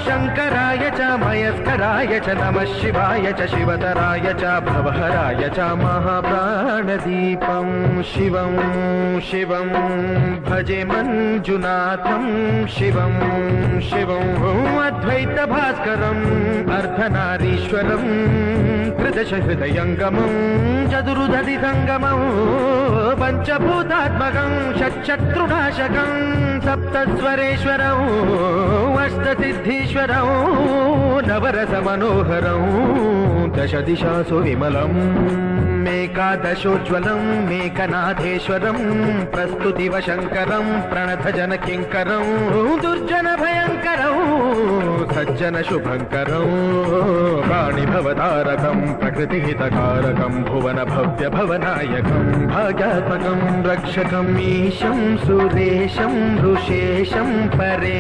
शङ्कराय च मयस्कराय च नमः शिवाय च शिवतराय च भवहराय च महाप्राणदीपं शिवं शिवं भजे मञ्जुनाथं शिवं शिवं अद्वैतभास्करम् अर्धनारीश्वरं त्रिदशहृदयङ्गमं चतुर्दधि सङ्गमं पञ्चभूतात्मकं षट्शत्रुनाशकं सप्तस्वरेश्वरं अष्टसिद्धीश्वरं नवरसमनोहरं दशदिशासु विमलम् एकादशोज्ज्वलं मेघनाथेश्वरं प्रस्तुतिवशङ्करं प्रणतजनकिङ्करं दुर्जनभयङ्करं सज्जनशुभङ्करं प्राणिभवतारकं प्रकृतिहितकारकं भुवनभव्यभवनायकं भाग्यात्मकं रक्षकम् ईशं सुरेशं ऋषेशं परे